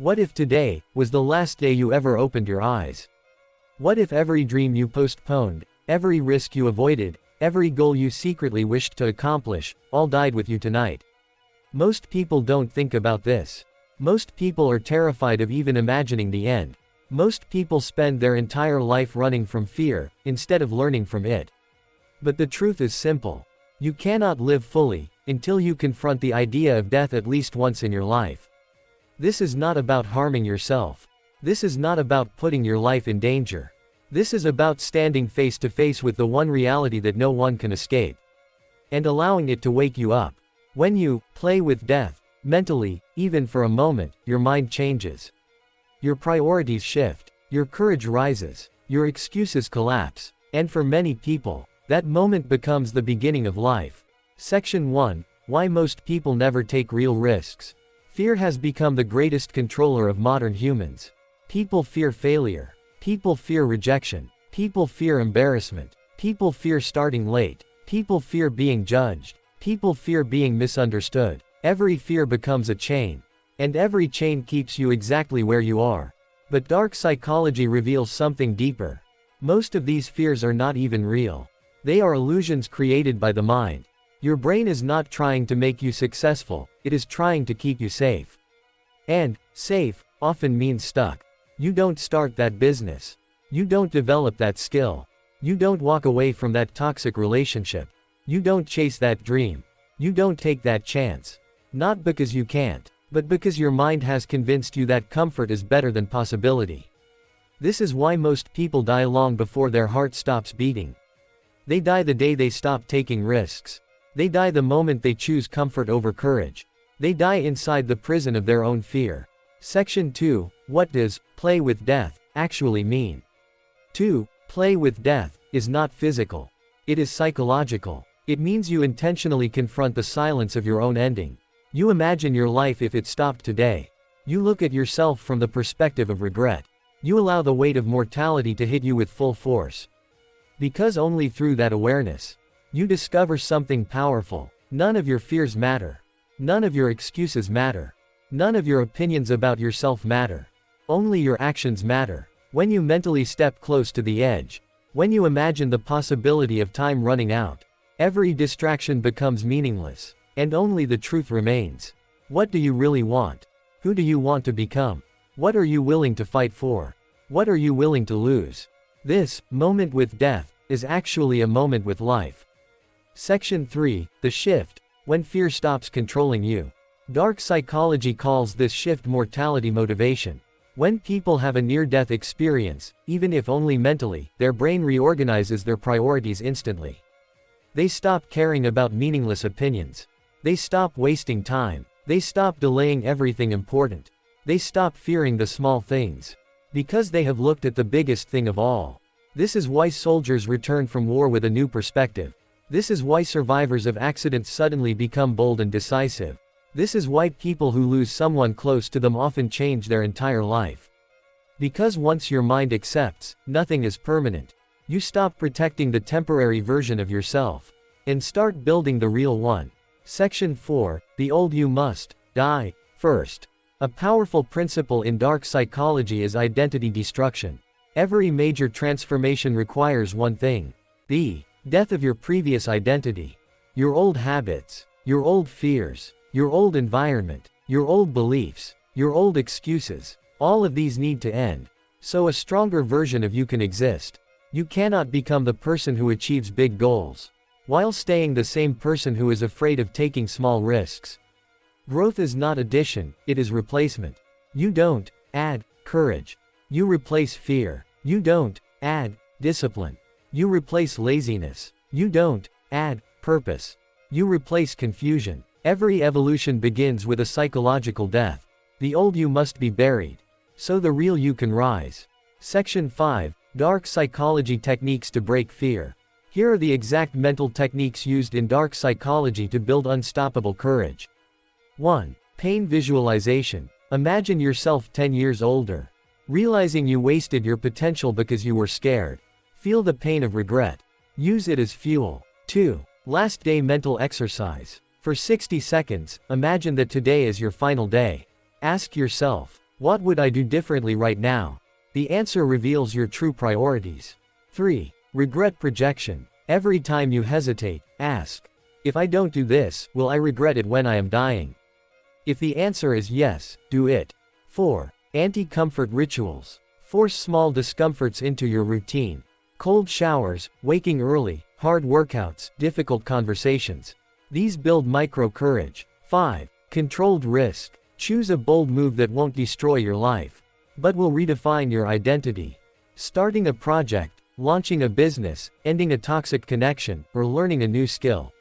What if today was the last day you ever opened your eyes? What if every dream you postponed, every risk you avoided, every goal you secretly wished to accomplish, all died with you tonight? Most people don't think about this. Most people are terrified of even imagining the end. Most people spend their entire life running from fear, instead of learning from it. But the truth is simple. You cannot live fully, until you confront the idea of death at least once in your life. This is not about harming yourself. This is not about putting your life in danger. This is about standing face to face with the one reality that no one can escape. And allowing it to wake you up. When you play with death, mentally, even for a moment, your mind changes. Your priorities shift. Your courage rises. Your excuses collapse. And for many people, that moment becomes the beginning of life. Section 1. Why most people never take real risks. Fear has become the greatest controller of modern humans. People fear failure. People fear rejection. People fear embarrassment. People fear starting late. People fear being judged. People fear being misunderstood. Every fear becomes a chain. And every chain keeps you exactly where you are. But dark psychology reveals something deeper. Most of these fears are not even real. They are illusions created by the mind. Your brain is not trying to make you successful, it is trying to keep you safe. And safe often means stuck. You don't start that business. You don't develop that skill. You don't walk away from that toxic relationship. You don't chase that dream. You don't take that chance. Not because you can't, but because your mind has convinced you that comfort is better than possibility. This is why most people die long before their heart stops beating. They die the day they stop taking risks. They die the moment they choose comfort over courage. They die inside the prison of their own fear. Section 2. What does play with death actually mean? 2. Play with death is not physical. It is psychological. It means you intentionally confront the silence of your own ending. You imagine your life if it stopped today. You look at yourself from the perspective of regret. You allow the weight of mortality to hit you with full force. Because only through that awareness, you discover something powerful. None of your fears matter. None of your excuses matter. None of your opinions about yourself matter. Only your actions matter. When you mentally step close to the edge, when you imagine the possibility of time running out, every distraction becomes meaningless, and only the truth remains. What do you really want? Who do you want to become? What are you willing to fight for? What are you willing to lose? This moment with death is actually a moment with life. Section 3. The shift. When fear stops controlling you. Dark psychology calls this shift mortality motivation. When people have a near-death experience, even if only mentally, their brain reorganizes their priorities instantly. They stop caring about meaningless opinions. They stop wasting time. They stop delaying everything important. They stop fearing the small things. Because they have looked at the biggest thing of all. This is why soldiers return from war with a new perspective. This is why survivors of accidents suddenly become bold and decisive. This is why people who lose someone close to them often change their entire life. Because once your mind accepts, nothing is permanent, you stop protecting the temporary version of yourself, and start building the real one. Section 4. The old you must die first. A powerful principle in dark psychology is identity destruction. Every major transformation requires one thing: the death of your previous identity. Your old habits, your old fears, your old environment, your old beliefs, your old excuses, all of these need to end, so a stronger version of you can exist. You cannot become the person who achieves big goals, while staying the same person who is afraid of taking small risks. Growth is not addition, it is replacement. You don't add courage. You replace fear. You don't add discipline. You replace laziness. You don't add purpose. You replace confusion. Every evolution begins with a psychological death. The old you must be buried, so the real you can rise. Section 5. Dark psychology techniques to break fear. Here are the exact mental techniques used in dark psychology to build unstoppable courage. 1. Pain visualization. Imagine yourself 10 years older, realizing you wasted your potential because you were scared. Feel the pain of regret. Use it as fuel. 2. Last day mental exercise. For 60 seconds, imagine that today is your final day. Ask yourself, What would I do differently right now? The answer reveals your true priorities. 3. Regret projection. Every time you hesitate, ask, if I don't do this, will I regret it when I am dying? If the answer is yes, do it. 4. Anti-comfort rituals. Force small discomforts into your routine. Cold showers, waking early, hard workouts, difficult conversations. These build micro-courage. 5. Controlled risk. Choose a bold move that won't destroy your life, but will redefine your identity. Starting a project, launching a business, ending a toxic connection, or learning a new skill.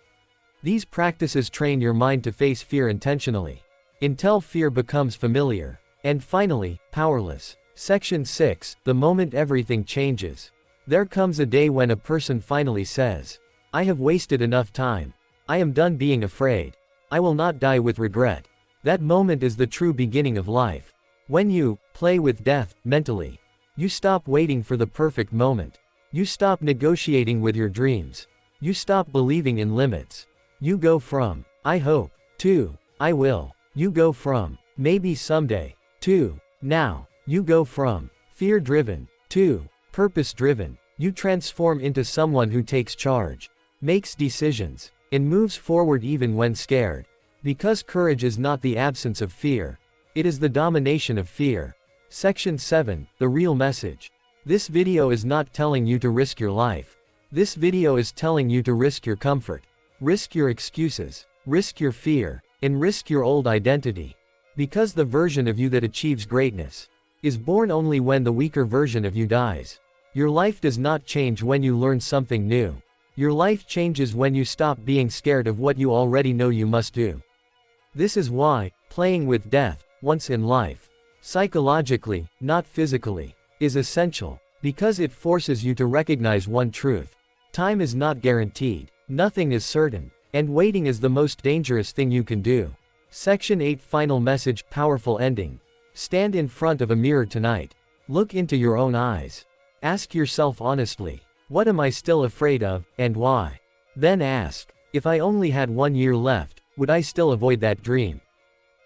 These practices train your mind to face fear intentionally, until fear becomes familiar. And finally, powerless. Section 6, the moment everything changes. There comes a day when a person finally says, I have wasted enough time. I am done being afraid. I will not die with regret. That moment is the true beginning of life. When you play with death mentally, you stop waiting for the perfect moment. You stop negotiating with your dreams. You stop believing in limits. You go from, I hope, to, I will. You go from, maybe someday, to, now. You go from, fear-driven, to, purpose-driven. You transform into someone who takes charge, makes decisions, and moves forward even when scared. Because courage is not the absence of fear. It is the domination of fear. Section 7, the real message. This video is not telling you to risk your life. This video is telling you to risk your comfort. Risk your excuses. Risk your fear. And risk your old identity. Because the version of you that achieves greatness is born only when the weaker version of you dies. Your life does not change when you learn something new. Your life changes when you stop being scared of what you already know you must do. This is why, playing with death, once in life, psychologically, not physically, is essential, because it forces you to recognize one truth. Time is not guaranteed, nothing is certain, and waiting is the most dangerous thing you can do. Section 8 Final message, powerful ending. Stand in front of a mirror tonight. Look into your own eyes. Ask yourself honestly, what am I still afraid of, and why? Then ask, if I only had 1 year left, would I still avoid that dream?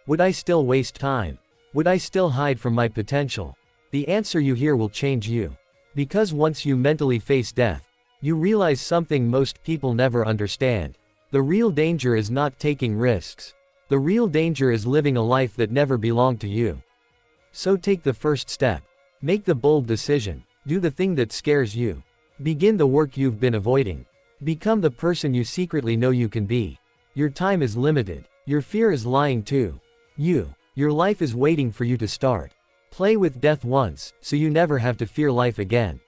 Would I still waste time? Would I still hide from my potential? The answer you hear will change you. Because once you mentally face death, you realize something most people never understand. The real danger is not taking risks. The real danger is living a life that never belonged to you. So take the first step. Make the bold decision. Do the thing that scares you. Begin the work you've been avoiding. Become the person you secretly know you can be. Your time is limited. Your fear is lying to you. Your life is waiting for you to start. Play with death once, so you never have to fear life again.